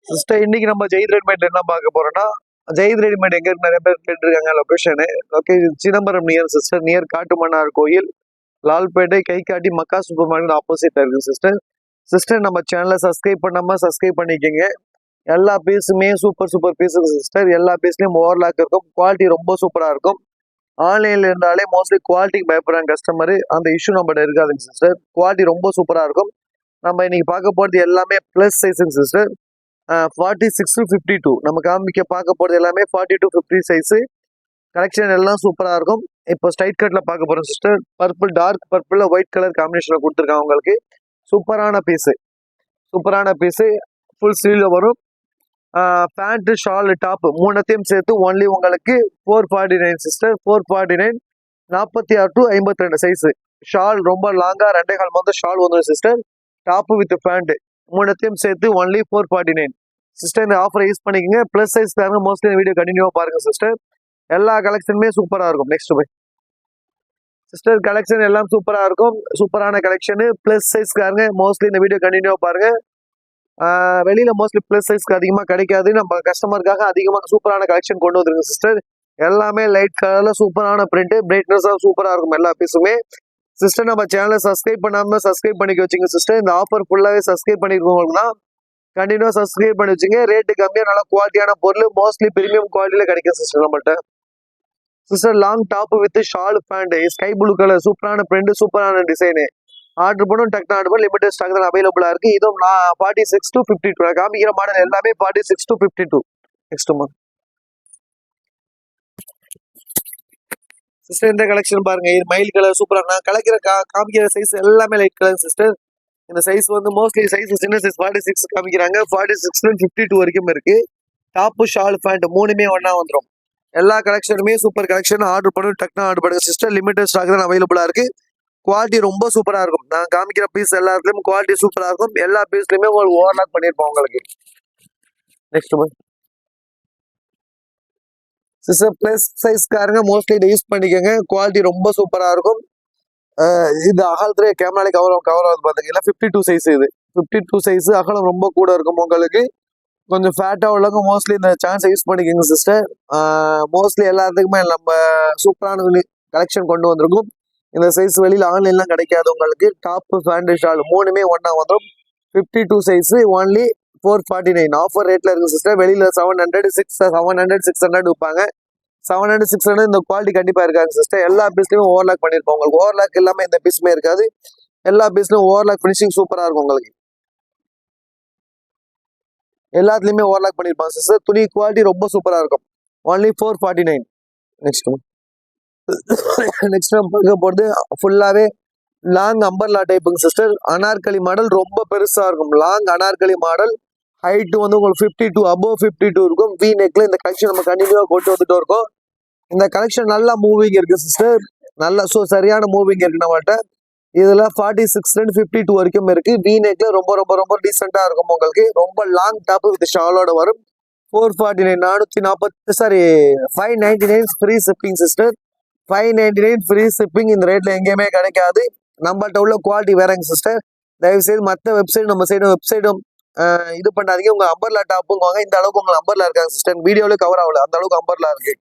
Sister இன்னைக்கு நம்ம Zaid readymade என்ன பார்க்க போறோம்னா, ஜெயித் ரெடிமேட் எங்க இருக்கு நிறைய பேர் கேட்டிருக்காங்க. Location Chidambaram near sister, near Kattumannar கோயில், லால்பேட்டை, கைகாட்டி, மக்கா சூப்பர் மார்க்கெட் ஆப்போசிட்ல இருக்கு சிஸ்டர். சிஸ்டர் நம்ம சேனலை சப்ஸ்கிரைப் பண்ணாம சப்ஸ்கிரைப் பண்ணிக்கோங்க. எல்லா பீஸுமே சூப்பர் சூப்பர் பீஸு சிஸ்டர். எல்லா பீஸ்லயும் ஓவர்லாக் இருக்கும், குவாலிட்டி ரொம்ப சூப்பரா இருக்கும். ஆன்லைன்ல இருந்தாலே மோஸ்ட்லி குவாலிட்டிக்கு பயப்படுறாங்க கஸ்டமர், அந்த இஷ்யூ நம்மகிட்ட இருக்காதுங்க சிஸ்டர். குவாலிட்டி ரொம்ப சூப்பரா இருக்கும். நம்ம இன்னைக்கு பார்க்க போறது எல்லாமே பிளஸ் சைஸுங்க சிஸ்டர். 46 to 52 நம்ம காமிக்க பார்க்க போறது எல்லாமே 40 to 50 சைஸு. கலெக்ஷன் எல்லாம் சூப்பரா இருக்கும். இப்போ ஸ்ட்ரைட் கட்ல பார்க்க போறோம் sister. Purple, dark purple, white colour காம்பினேஷன்ல கொடுத்துருக்காங்க உங்களுக்கு. சூப்பரான பீஸு, சூப்பரான பீஸு. ஃபுல் ஸ்லீவ்ல வரும். பேண்ட், ஷால், டாப் மூணத்தையும் சேர்த்து ஒன்லி உங்களுக்கு 449 சிஸ்டர். 449, 46 to 52 size. ஷால் ரொம்ப லாங்கா 2.5 மந்த் ஷால் வந்துடும் சிஸ்டர். டாப் வித் பேண்ட் மூணத்தையும் சேர்த்து ஒன்லி 449 சிஸ்டர். இந்த ஆஃபரை யூஸ் பண்ணிக்கோங்க. பிளஸ் சைஸ் காரங்க மோஸ்ட்லி இந்த வீடியோ கண்டினியூவா பாருங்க சிஸ்டர். எல்லா கலெக்ஷனுமே சூப்பரா இருக்கும். நெக்ஸ்ட் போய் சிஸ்டர், கலெக்ஷன் எல்லாம் சூப்பரா இருக்கும். சூப்பரான கலெக்ஷனு. பிளஸ் சைஸ் காரங்க மோஸ்ட்லி இந்த வீடியோ கண்டினியூவா பாருங்க. வெளியில மோஸ்ட்லி பிளஸ் சைஸ்க்கு அதிகமா கிடைக்காது. நம்ம கஸ்டமருக்காக அதிகமாக சூப்பரான கலெக்ஷன் கொண்டு வந்துருங்க சிஸ்டர். எல்லாமே லைட் கலர்ல சூப்பரான பிரிண்ட், பிரைட்னஸா சூப்பரா இருக்கும் எல்லா பீஸுமே. சிஸ்டர் நம்ம சேனலை சப்ஸ்கிரைப் பண்ணாம சப்ஸ்கிரைப் பண்ணிக்க வச்சுங்க சிஸ்டர். இந்த ஆஃபர் ஃபுல்லாவே சப்ஸ்கிரைப் பண்ணிருக்கவங்களுக்கு தான் கண்டினியூ சப்ஸ்கிரைப் பண்ணி வச்சுங்க. ரேட்டு கம்மியா நல்ல குவாலிட்டியான பொருள் மோஸ்ட்லி பிரீமியம் குவாலிட்டியில கிடைக்கும் சிஸ்டர் நம்மள்ட்ட. Sister long top with shawl pant, sky blue colour, சூப்பரான பிரிண்ட், சூப்பரான டிசைனு. ஆர்டர் பண்ணும், டக்குனு ஆர்டர் பண்ணி லிமிடெட் ஸ்டாக் தான் அவைலபிளா இருக்கு. இதுவும் 46 to 52 காமிக்கிற மாடல் எல்லாமே 46 to 52. நெக்ஸ்ட் சிஸ்டர், இந்த கலெக்ஷன் பாருங்க. இது மயில் கலர் சூப்பரா. நான் கலக்கிற காமிக்கிற சைஸ் எல்லாமே லைட் கலர் சிஸ்டர். இந்த சைஸ் வந்து மோஸ்ட்லி சைஸ் சின்ன சைஸ் 46 காமிக்கிறாங்க. 46 to 52 வரைக்கும் இருக்கு. டாப்பு, ஷால், பேண்ட் மூணுமே ஒன்னா வந்துடும். எல்லா கலெக்ஷனுமே சூப்பர் கலெக்ஷன். ஆர்டர் பண்ணி டக்குனு ஆர்டர் பண்ணுங்க சிஸ்டர். லிமிடெட் ஸ்டாக் தான் அவைலபிளா இருக்கு. குவாலிட்டி ரொம்ப சூப்பரா இருக்கும். நான் காமிக்கிற பீஸ் எல்லாத்துலயும் குவாலிட்டி சூப்பரா இருக்கும். எல்லா பீஸ்லயுமே உங்களுக்கு ஓவர்லாக் பண்ணிருப்போம் உங்களுக்கு. நெக்ஸ்ட் சிஸ்டர், பிளஸ் சைஸ் காரங்க மோஸ்ட்லி இதை யூஸ் பண்ணிக்கோங்க. குவாலிட்டி ரொம்ப சூப்பரா இருக்கும். இது அகலத்துல கேமராலே கவர் ஆகுது பாத்தீங்கன்னா 52 சைஸ். இது 52 சைஸ். அகலம் ரொம்ப கூட இருக்கும் உங்களுக்கு. கொஞ்சம் ஃபேட்டா உள்ளவங்க மோஸ்ட்லி இந்த சான்ஸ் யூஸ் பண்ணிக்கோங்க சிஸ்டர். மோஸ்ட்லி எல்லாத்துக்குமே நம்ம சூப்பரான கலெக்ஷன் கொண்டு வந்திருக்கும். இந்த சைஸ் வெளியில ஆன்லைன்லாம் கிடைக்காது உங்களுக்கு. டாப், பேண்ட், ஷால் மூணுமே ஒன்னா வந்துடும். 52 சைஸ் ஒன்லி 449 ஆஃபர் ரேட்ல இருக்கு சிஸ்டர். வெளியில 700, 600 விற்பாங்க. 700, 600 இந்த குவாலிட்டி கண்டிப்பா இருக்காங்க சிஸ்டர். எல்லா பீஸ்லயும் ஓவர்லாக் பண்ணிருப்போம் உங்களுக்கு. ஓவர்லாக் இல்லாம இந்த பீஸுமே இருக்காது. எல்லா பீஸ்லயும் ஓவர்லாக் பினிஷிங் சூப்பரா இருக்கும் உங்களுக்கு. எல்லாத்துலயுமே ஓவர்லாக் பண்ணிருப்பாங்க சிஸ்டர். துணி குவாலிட்டி ரொம்ப சூப்பரா இருக்கும். ஒன்லி 449. நெக்ஸ்ட் நம்ம பார்க்க போறது ஃபுல்லாவே லாங் அம்பர்லா டைப்புங்க சிஸ்டர். அனார்கலி மாடல் ரொம்ப பெருசா இருக்கும். Long Anarkali model. ஹைட் வந்து உங்களுக்கு 52 above 52 இருக்கும். வி நெக்ல இந்த கலெக்ஷன் நம்ம கண்டினியூவா கொண்டு வந்துட்டு இருக்கோம். இந்த கலெக்ஷன் நல்லா மூவிங் இருக்கு சிஸ்டர். நல்லா சரியான மூவிங் இருக்கு நம்மள்ட்ட. இதுல 46 to 52 வரைக்கும் இருக்கு. வி நெக்ல ரொம்ப ரொம்ப ரொம்ப டீசெண்டா இருக்கும் உங்களுக்கு. ரொம்ப லாங் டாப் வித் ஷாலோட வரும். 449, 599 free shipping sister. 599 free shipping. இந்த ரேட்ல எங்கேயுமே கிடைக்காது. நம்மள்ட்ட உள்ள குவாலிட்டி வேறங்க சிஸ்டர். தயவு செய்து மற்ற வெப்சைட் நம்ம வெப்சைடும் இது பண்ணாதீங்க. உங்க அம்பர்லா டாப்புங்க இந்த அளவுக்கு உங்களுக்கு அம்பர்லா இருக்காங்க சிஸ்டர். வீடியோல கவர் ஆகல, அந்த அளவுக்கு அம்பர்லா இருக்கு.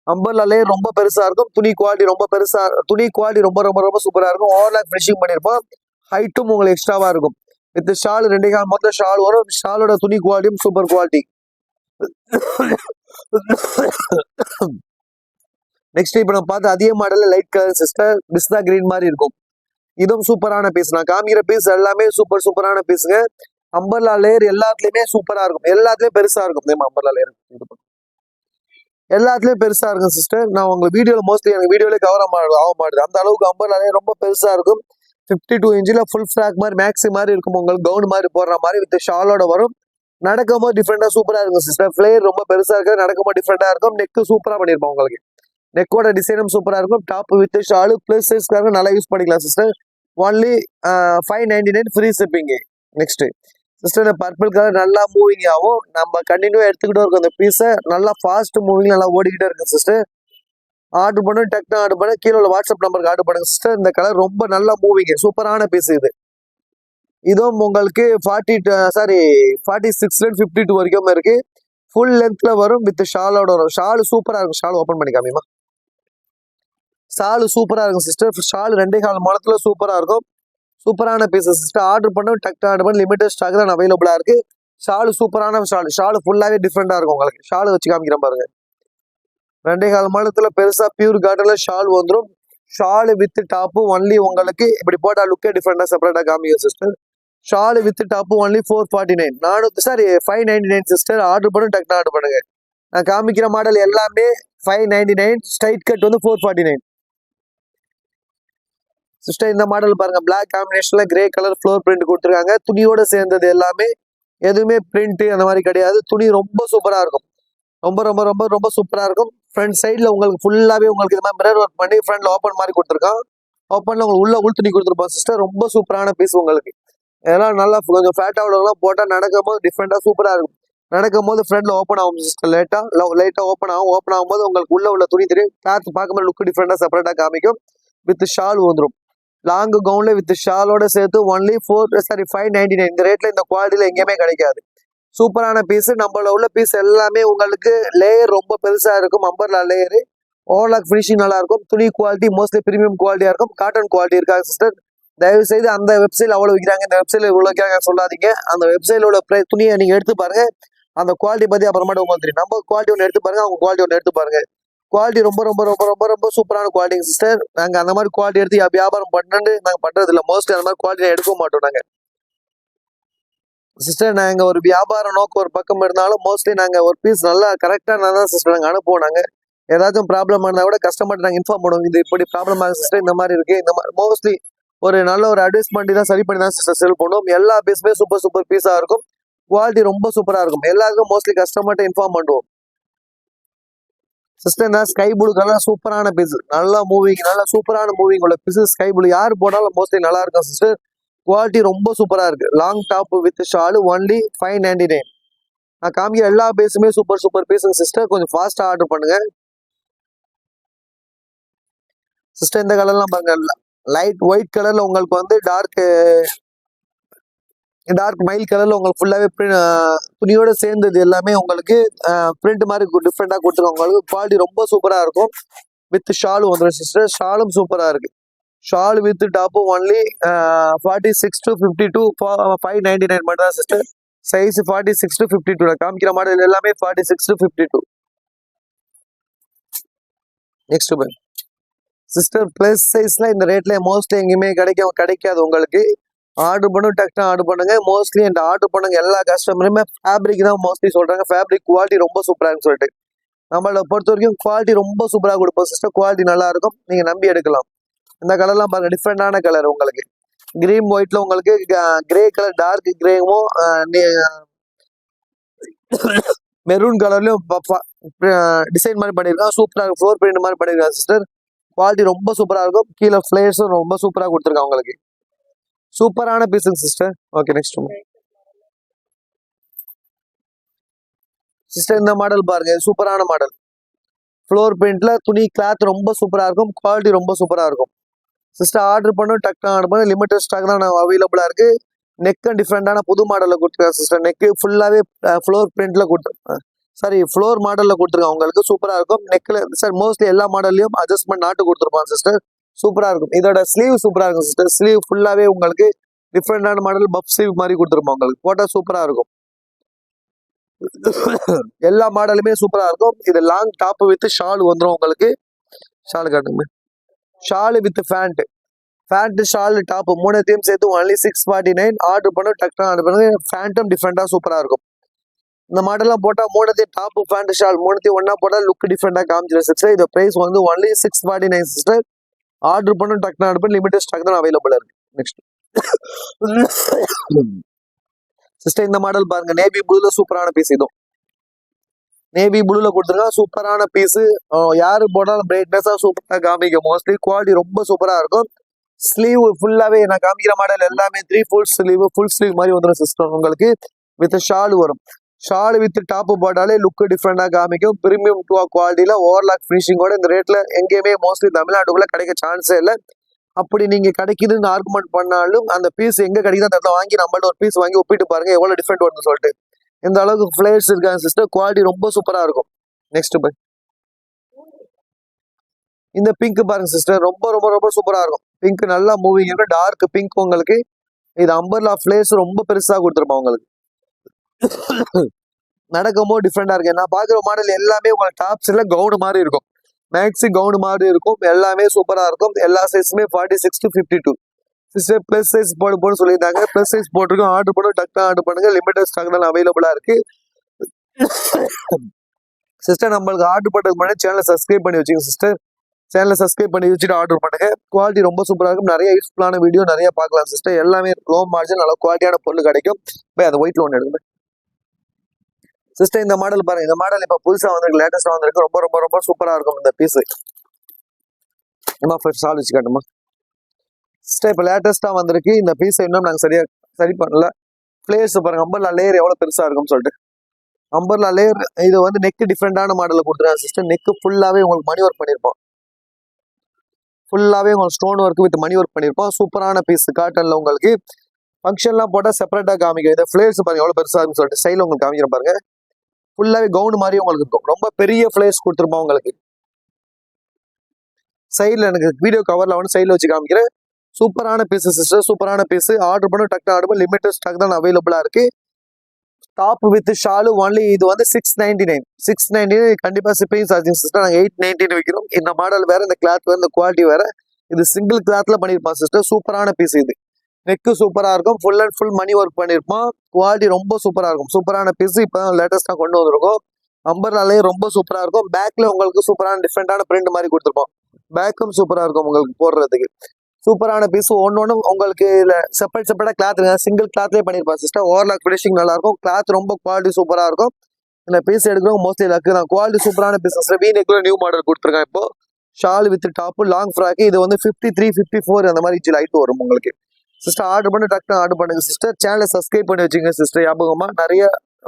அம்பர்லாலே ரொம்ப பெருசா இருக்கும். துணி குவாலிட்டி ரொம்ப பெருசா, துணி குவாலிட்டி ரொம்ப ரொம்ப ரொம்ப சூப்பரா இருக்கும். ஓவர்லாக் ஃபினிஷிங் பண்ணிருப்போம். ஹைட்டும் உங்களுக்கு எக்ஸ்ட்ராவா இருக்கும். வித் ஷால் 2.5 மொத்தம் ஷால் வரும். ஷாலோட துணி குவாலிட்டியும் சூப்பர் குவாலிட்டி. நெக்ஸ்ட் இப்ப நம்ம பார்த்து அதே மாடல்ல லைட் கலர் சிஸ்டர். பிஸ்தா கிரீன் மாதிரி இருக்கும். இதுவும் சூப்பரான பீஸ். நான் காமிக்கிற பீஸ் எல்லாமே சூப்பரான பீஸுங்க. அம்பர்லா லேயர் எல்லாத்துலயுமே சூப்பரா இருக்கும். எல்லாத்துலயும் பெருசா இருக்கும். அம்பர்லா லேயர் எல்லாத்துலயும் பெருசா இருக்கும் சிஸ்டர். நான் உங்க வீடியோல மோஸ்ட்லி எனக்கு வீடியோல கவர் ஆக மாட்டேது. அந்த அளவுக்கு அம்பர்லா லேயர் ரொம்ப பெருசா இருக்கும். 52 இன்ச்சில் ஃபுல் ஃபிராக் மாதிரி மேக்ஸி மாதிரி இருக்கும் உங்களுக்கு. கவுன் மாதிரி போடுற மாதிரி வித் ஷாலோட வரும். நடக்கும்போது டிஃப்ரெண்டா சூப்பரா இருக்கும் சிஸ்டர். ஃபிளேயர் ரொம்ப பெருசா இருக்காது. நடக்கும்போது டிஃப்ரெண்டா இருக்கும். நெக்கு சூப்பரா பண்ணிருப்போம் உங்களுக்கு. நெக்கோட டிசைனும் சூப்பரா இருக்கும். டாப் வித் ஷாலு பிளஸ் சைஸ்க்காக நல்லா யூஸ் பண்ணிக்கலாம் sister. Only 599 free shipping. Next sister, இந்த பர்பிள் கலர் நல்லா மூவிங் ஆகும். நம்ம கண்டினியூவா எடுத்துக்கிட்டே இருக்கும். இந்த பீஸை நல்லா ஃபாஸ்ட் மூவிங் நல்லா ஓடிக்கிட்டே இருக்கு சிஸ்டர். ஆர்டர் பண்ணு, டக்குனு ஆர்டர் பண்ணு. கீழே உள்ள வாட்ஸ்அப் நம்பருக்கு ஆர்டர் பண்ணுங்க சிஸ்டர். இந்த கலர் ரொம்ப நல்லா மூவிங், சூப்பரான பீஸ் இது. இதுவும் உங்களுக்கு 46 வரைக்கும் இருக்கு. ஃபுல் லென்த்ல வரும், வித் ஷாலோட வரும். ஷால் சூப்பரா இருக்கும். ஷால் ஓபன் பண்ணி காமிமா. ஷால் சூப்பரா இருக்கும் சிஸ்டர். ஷால் 2.25 முழத்துல சூப்பரா இருக்கும். சூப்பரான பீசஸ் சிஸ்டர். ஆர்டர் பண்ண டக் ஆர்டர் பண்ணி லிமிடெட் ஸ்டாக் தான் அவைலபிளா இருக்கு. ஷால் சூப்பரான ஷால் ஃபுல்லாவே டிஃப்ரெண்டா இருக்கும். உங்களுக்கு ஷால் வச்சு காமிக்கிறேன் பாருங்க. 2.25 முழத்துல பெருசா பியூர் காட்டன்ல ஷால் வந்துடும். ஷால் வித் டாப்பு ஒன்லி உங்களுக்கு இப்படி போட்டா லுக்கே டிஃப்ரெண்டா செப்பரேட்டா காமிக்கும் sister. Shawl with top only 449 599 sister. Order பண்ணி டக் ஆர்டர் பண்ணுங்க. நான் காமிக்கிற மாடல் எல்லாமே 599. ஸ்ட்ரைட் கட் வந்து 449 சிஸ்டர். இந்த மாடல் பாருங்க, பிளாக் காம்பினேஷன்ல கிரே கலர் ஃப்ளோர் பிரிண்ட் கொடுத்துருக்காங்க. துணியோட சேர்ந்தது எல்லாமே, எதுவுமே பிரிண்ட் அந்த மாதிரி கிடையாது. துணி ரொம்ப சூப்பரா இருக்கும். ரொம்ப ரொம்ப ரொம்ப ரொம்ப சூப்பரா இருக்கும். ஃப்ரண்ட் சைட்ல உங்களுக்கு ஃபுல்லாவே உங்களுக்கு இது மாதிரி மிரர் ஒர்க் பண்ணி ஃப்ரண்ட்ல ஓப்பன் மாதிரி கொடுத்துருக்கான். ஓப்பன்ல உங்களுக்கு உள்ள உள் துணி கொடுத்துருப்போம் சிஸ்டர். ரொம்ப சூப்பரான பீஸ் உங்களுக்கு. இதெல்லாம் நல்லா கொஞ்சம் ஃபேட்டா உள்ளவங்களாம் போட்டா நடக்கும் போது டிஃப்ரெண்டா சூப்பரா இருக்கும். நடக்கும் போது ஃப்ரண்ட்ல ஓப்பன் ஆகும் சிஸ்டர். லைட்டா ஓப்பன் ஆகும்போது உங்களுக்கு உள்ள துணி தெரியும். கிளாத் பார்க்கும்போது லுக் டிஃப்ரெண்டா செப்பரேட்டா காமிக்கும். வித் ஷால் வந்துடும். லாங் கவுன்ல வித் ஷாலோட சேர்த்து ஒன்லி 599. இந்த ரேட்ல இந்த குவாலிட்டியில எங்கேயுமே கிடைக்காது. சூப்பரான பீஸ். நம்மள உள்ள பீஸ் எல்லாமே உங்களுக்கு லேயர் ரொம்ப பெருசா இருக்கும். அம்பர்லா லேயர், ஓவர்லாக் ஃபினிஷிங் நல்லா இருக்கும். துணி குவாலிட்டி மோஸ்ட்லி பிரீமியம் குவாலிட்டியா இருக்கும். காட்டன் குவாலிட்டி இருக்காது சிஸ்டர். தயவு செய்து அந்த வெப்சைட்ல அவ்வளவு விற்கிறாங்க, இந்த வெப்சைட்ல இவ்வளவு விற்கிறாங்க சொல்லாதீங்க. அந்த வெப்சைட்ல உள்ள துணியை நீங்க எடுத்து பாருங்க. அந்த குவாலிட்டி பத்தி அப்புறமாட்டு உங்களுக்கு தெரியும். நம்ம குவாலிட்டி ஒன்று எடுத்து பாருங்க, அவங்க குவாலிட்டி ஒன்று எடுத்து பாருங்க. குவாலிட்டி ரொம்ப ரொம்ப ரொம்ப ரொம்ப ரொம்ப சூப்பரான குவாலிட்டி சிஸ்டர். நாங்க அந்த மாதிரி குவாலிட்டி எடுத்து வியாபாரம் பண்ணு நாங்க பண்றது இல்லை. மோஸ்ட்லி அந்த மாதிரி குவாலிட்டி எடுக்க மாட்டோம் நாங்க சிஸ்டர். நாங்க ஒரு வியாபார நோக்கம் ஒரு பக்கம் இருந்தாலும் மோஸ்ட்லி நாங்க ஒரு பீஸ் நல்லா கரெக்டா தான் சிஸ்டர் நாங்க அனுப்புவோம். நாங்க ஏதாச்சும் ப்ராப்ளம் இருந்தா கூட கஸ்டமர் நாங்க இன்ஃபார்ம் பண்ணுவோம். இது இப்படி ப்ராப்ளம் ஆகுது சிஸ்டர், இந்த மாதிரி இருக்கு, இந்த மாதிரி மோஸ்ட்லி ஒரு நல்ல ஒரு அட்வைஸ் பண்ணி தான் சரி பண்ணி தான் சிஸ்டர் செல் பண்ணுவோம். எல்லா பீஸுமே சூப்பர் பீஸா இருக்கும். குவாலிட்டி ரொம்ப சூப்பரா இருக்கும். எல்லாருக்கும் மோஸ்ட்லி கஸ்டமர்கிட்ட இன்ஃபார்ம் பண்ணுவோம் சிஸ்டர். நான் ஸ்கை ப்ளூ கலர் சூப்பரான பீஸ், நல்லா மூவிங், நல்லா சூப்பரான மூவிங் உள்ள பீஸ். ஸ்கை ப்ளூ யார் போட்டாலும் மோஸ்ட்லி நல்லா இருக்கும் சிஸ்டர். குவாலிட்டி ரொம்ப சூப்பரா இருக்கு. Long top with shawl only 599. நான் காமிக்க எல்லா பீஸுமே சூப்பர் பீஸுங்க சிஸ்டர். கொஞ்சம் ஃபாஸ்டா ஆர்டர் பண்ணுங்க சிஸ்டர். இந்த கலர்லாம் பாருங்க, லைட் ஒயிட் கலர்ல உங்களுக்கு வந்து டார்க் மைல் கலர்ல உங்களுக்கு ஃபுல்லாவே துணியோட சேர்ந்தது எல்லாமே உங்களுக்கு பிரிண்ட் மாதிரி டிஃப்ரெண்டா கொடுத்துருக்காங்க. உங்களுக்கு குவாலிட்டி ரொம்ப சூப்பரா இருக்கும். வித் ஷால் வந்துடும் சிஸ்டர். ஷாலும் சூப்பரா இருக்கு. Shawl with top only 46 to 52 599 மட்டும் தான் சிஸ்டர். Size 46 to 52. காமிக்கிற மாடல் எல்லாமே 46 to 52. நெக்ஸ்ட் சிஸ்டர், பிளஸ் சைஸ்ல இந்த ரேட்ல மோஸ்ட்லி எங்கேயுமே கிடைக்காது உங்களுக்கு. ஆர்டர் பண்ணும் டக்குனு ஆர்டர் பண்ணுங்க. மோஸ்ட்லி இந்த ஆர்டர் பண்ணுங்க எல்லா கஸ்டமருமே ஃபேப்ரிக் தான் மோஸ்ட்லி சொல்றாங்க. ஃபேப்ரிக் குவாலிட்டி ரொம்ப சூப்பரான்னு சொல்லிட்டு நம்மளை பொறுத்த வரைக்கும் குவாலிட்டி ரொம்ப சூப்பரா கொடுப்போம் சிஸ்டர். குவாலிட்டி நல்லா இருக்கும், நீங்க நம்பி எடுக்கலாம். இந்த கலர்லாம் பாருங்க, டிஃப்ரெண்டான கலர் உங்களுக்கு. கிரீன் ஒயிட்ல உங்களுக்கு கிரே கலர், டார்க் கிரேவும் மெரூன் கலர்லயும் டிசைன் மாதிரி பண்ணிருக்காங்க. சூப்பரா இருக்கும். ஃப்ளோர் பிரிண்ட் மாதிரி பண்ணிருக்காங்க சிஸ்டர். குவாலிட்டி ரொம்ப சூப்பரா இருக்கும். கீழே ஃபிளேர்ஸும் ரொம்ப சூப்பரா கொடுத்துருக்காங்க உங்களுக்கு. சூப்பரான பீஸுங்க சிஸ்டர். Okay, next sister. இந்த மாடல் பாருங்க, சூப்பரான மாடல். ஃப்ளோர் பிரிண்ட்ல துணி கிளாத் ரொம்ப சூப்பரா இருக்கும். குவாலிட்டி ரொம்ப சூப்பரா இருக்கும் சிஸ்டர். ஆர்டர் பண்ணும் டக்குனு ஆர்டர் பண்ண லிமிடெட் ஸ்டாக் தான் அவைலபிளா இருக்கு. நெக்கும் டிஃப்ரெண்டான புது மாடல்ல கொடுத்துருக்காங்க சிஸ்டர். நெக்கு ஃபுல்லாவே ஃப்ளோர் பிரிண்ட்ல ஃப்ளோர் மாடல்ல கொடுத்துருக்காங்க உங்களுக்கு. சூப்பரா இருக்கும். நெக்ல சார் மோஸ்ட்லி எல்லா மாடல்லையும் அட்ஜஸ்ட்மெண்ட் நாட்டு கொடுத்துருப்பாங்க சிஸ்டர். சூப்பரா இருக்கும். இதோட ஸ்லீவ் சூப்பரா இருக்கும் சிஸ்டர். ஸ்லீவ் ஃபுல்லாவே உங்களுக்கு டிஃப்ரெண்டான மாடல் பப் ஸ்லீவ் மாதிரி கொடுத்துருப்பாங்க உங்களுக்கு. போட்டா சூப்பரா இருக்கும். எல்லா மாடலுமே சூப்பரா இருக்கும். இது லாங் டாப் வித் ஷால் வந்துடும் உங்களுக்கு. ஷால் காட்டுங்க. Shawl with pant shawl top மூணுத்தையும் சேர்த்து ஒன்லி 649. ஆர்டர் பண்ண டக்குனு ஆர்டர் பண்ணுங்க. ஃபேண்ட்டும் டிஃப்ரெண்டா சூப்பரா இருக்கும். இந்த மாடல்லாம் போட்டா மூணுத்தையும் டாப் ஃபேண்ட் ஷால் மூணுத்தையும் ஒன்னா போட்டா லுக் டிஃப்ரெண்டா காமிச்சிடும் சிஸ்டர். இந்த பிரைஸ் வந்து ஒன்லி 649 சிஸ்டர். ஆர்டர் பண்ண டக்குனு ஆர்டர் பண்ணி லிமிடெட் ஸ்டாக் தான் அவைலபிளா இருக்கு. நெக்ஸ்ட் சிஸ்டர், இந்த மாடல் பாருங்க, நேவி ப்ளூல சூப்பரான பீஸ். இதுவும் நேவி ப்ளூல கொடுத்துருக்காங்க. சூப்பரான பீஸ். யாரு போட்டாலும் பிரைட்னஸா சூப்பரா காமிக்கும். மோஸ்ட்லி குவாலிட்டி ரொம்ப சூப்பரா இருக்கும். ஸ்லீவ் ஃபுல்லாவே நான் காமிக்கிற மாடல் எல்லாமே 3 ஃபுல் ஸ்லீவ் மாதிரி வந்துடும் சிஸ்டம். உங்களுக்கு வித் ஷால் வரும். ஷால் வித் டாப் போட்டாலே லுக் டிஃப்ரெண்டா காமிக்கும். பிரீமியம் குவாலிட்டியில ஓவர்லாக் ஃபினிஷிங்கோட இந்த ரேட்ல எங்கேயுமே மோஸ்ட்லி தமிழ்நாட்டுக்குள்ள கிடைக்க சான்ஸே இல்லை. அப்படி நீங்க கிடைக்குதுன்னு ஆர்குமெண்ட் பண்ணாலும் அந்த பீஸ் எங்க கிடைக்குது அந்த இடத்துல வாங்கி நம்மள்ட்ட ஒரு பீஸ் வாங்கி ஒப்பிட்டு பாருங்க எவ்வளவு டிஃப்ரெண்ட் வருதுன்னு சொல்லிட்டு. இந்த அளவுக்கு ஃபிளேர்ஸ் இருக்காங்க சிஸ்டர், குவாலிட்டி ரொம்ப சூப்பரா இருக்கும். நெக்ஸ்ட் பை இந்த பிங்க் பாருங்க சிஸ்டர், ரொம்ப ரொம்ப ரொம்ப சூப்பரா இருக்கும். பிங்க் நல்லா மூவிங் இருக்கும், டார்க் பிங்க் உங்களுக்கு. இது அம்பர்லா ஃபிளேர்ஸ் ரொம்ப பெருசா கொடுத்துருப்போம் உங்களுக்கு. நடக்கும்போது டிஃப்ரெண்டா இருக்கு. நான் பாக்குற மாடல் எல்லாமே உங்களுக்கு டாப்ஸ்ல கவுன் மாதிரி இருக்கும், மேக்ஸி கவுன் மாதிரி இருக்கும், எல்லாமே சூப்பரா இருக்கும். எல்லா சைஸுமே 46 to 52. சிஸ்டர் பிளஸ் சைஸ் போட சொல்லியிருந்தாங்க, பிளஸ் சைஸ் போட்டிருக்கோம். ஆர்டர் பண்ண டக்குனு ஆர்டர் பண்ணுங்க, லிமிடெட் ஸ்டாக் தான் அவைலபிளா இருக்கு. சிஸ்டர் நம்மளுக்கு ஆர்டர் பண்ணுறதுக்கு முன்னாடி சேனலை சப்ஸ்கிரைப் பண்ணி வச்சுங்க சிஸ்டர். சேனலை சப்ஸ்கிரைப் பண்ணி வச்சுட்டு ஆர்டர் பண்ணுங்க. குவாலிட்டி ரொம்ப சூப்பராக இருக்கும், நிறைய யூஸ்ஃபுல்லான வீடியோ நிறைய பார்க்கலாம் சிஸ்டர். எல்லாமே லோ மார்ஜின் நல்ல குவாலிட்டியான பொருள் கிடைக்கும். அந்த ஒயிட் லோன் எடுங்க சிஸ்டர். இந்த மாடல் பாருங்க, இந்த மாடல் இப்ப புதுசா வந்திருக்கு, லேட்டஸ்டா வந்திருக்கு. ரொம்ப ரொம்ப ரொம்ப சூப்பரா இருக்கும் இந்த பீஸ். சால் வச்சு காட்டுமா சிஸ்டர், இப்ப லேட்டஸ்டா வந்திருக்கு இந்த பீஸ். இன்னும் நாங்க சரி பண்ணல. பிளேயர்ஸ் பாருங்க, அம்பர்லா லேயர் எவ்வளவு பெருசா இருக்கும்னு சொல்லிட்டு. அம்பர்லா லேயர் இது வந்து நெக் டிஃப்ரெண்டான மாடல்ல கொடுத்துருக்காங்க சிஸ்டர். நெக் ஃபுல்லாவே உங்களுக்கு மணி ஒர்க் பண்ணிருப்போம், ஃபுல்லாவே உங்களுக்கு ஸ்டோன் ஒர்க் வித் மணி ஒர்க் பண்ணிருப்போம். சூப்பரான பீஸ் காட்டன்ல உங்களுக்கு. ஃபங்க்ஷன்லாம் போட்டா செப்பரேட்டா காமிக்கும். இந்த பிளேயர்ஸ் பாருங்க எவ்வளவு பெருசா இருக்குன்னு சொல்லிட்டு ஸ்டைல உங்களுக்கு காமிக்கிறேன் பாருங்க. ஃபுல்லாவே கவுன் மாதிரி உங்களுக்கு இருக்கும், ரொம்ப பெரிய பிளேஸ் கொடுத்துருப்போம் உங்களுக்கு. சைட்ல எனக்கு வீடியோ கவர்ல வந்து சைட்ல வச்சு காமிக்கிறேன். சூப்பரான பீஸ் சிஸ்டர், சூப்பரான பீஸ். ஆர்டர் பண்ண டக்கு ஆர்டர் பண்ண, லிமிடெட் ஸ்டாக் தான் அவைலபிளா இருக்கு. டாப் வித் ஷாலு ஒன்லி இது வந்து 699. 699 கண்டிப்பா ஷிப்பிங் சார்ஜிங் சிஸ்டர். நாங்கள் 819 வைக்கிறோம். இந்த மாடல் வேற, இந்த கிளாத் வேற, இந்த குவாலிட்டி வேற. இது சிங்கிள் கிளாத்ல பண்ணிருப்பான் சிஸ்டர். சூப்பரான பீஸ் இது. நெக்கு சூப்பரா இருக்கும், ஃபுல் அண்ட் ஃபுல் மணி ஒர்க் பண்ணிருப்போம். குவாலிட்டி ரொம்ப சூப்பரா இருக்கும். சூப்பரான பீஸ் இப்போ லேட்டஸ்டா கொண்டு வந்திருக்கோம். அம்பர்லாலே ரொம்ப சூப்பரா இருக்கும். பேக்ல உங்களுக்கு சூப்பரான டிஃப்ரெண்டான பிரிண்ட் மாதிரி கொடுத்துருப்போம். பேக்கும் சூப்பரா இருக்கும் உங்களுக்கு போடுறதுக்கு. சூப்பரான பீஸ். ஒன்னு உங்களுக்கு செப்பரேட்டா கிளாத் சிங்கிள் கிளாத்லேயே பண்ணிருப்பாங்க சிஸ்டர். ஓவர்லாக் ஃபினிஷிங் நல்லா இருக்கும். கிளாத் ரொம்ப குவாலிட்டி சூப்பரா இருக்கும். இந்த பீஸ் எடுக்கிறவங்க மோஸ்ட்லி லக்கு தான். குவாலிட்டி சூப்பரான பீஸ். வீநெக்ல நியூ மாடல் கொடுத்துருக்கேன் இப்போ. Shawl with top long frock. இது வந்து 53, 54 அந்த மாதிரி லைட் வரும் உங்களுக்கு சிஸ்டர். ஆர்டர் பண்ணி டக்குனு ஆர்டர் பண்ணுங்க சிஸ்டர். சேனலை சப்ஸ்கிரைப் பண்ணி வச்சுங்க சிஸ்டர். ஞாபகமா நிறைய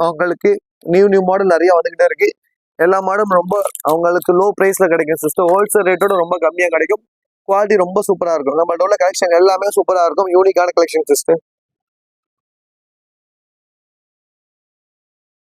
அவங்களுக்கு நியூ மாடல் நிறைய வந்துகிட்டே இருக்கு. எல்லா மாடலும் ரொம்ப அவங்களுக்கு லோ பிரைஸ்ல கிடைக்கும் சிஸ்டர். ஹோல்சேல் ரேட்டோட ரொம்ப கம்மியா கிடைக்கும். குவாலிட்டி ரொம்ப சூப்பரா இருக்கும். நம்மளோட கலெக்ஷன் எல்லாமே சூப்பரா இருக்கும். யூனிக்கான கலெக்ஷன் சிஸ்டர்.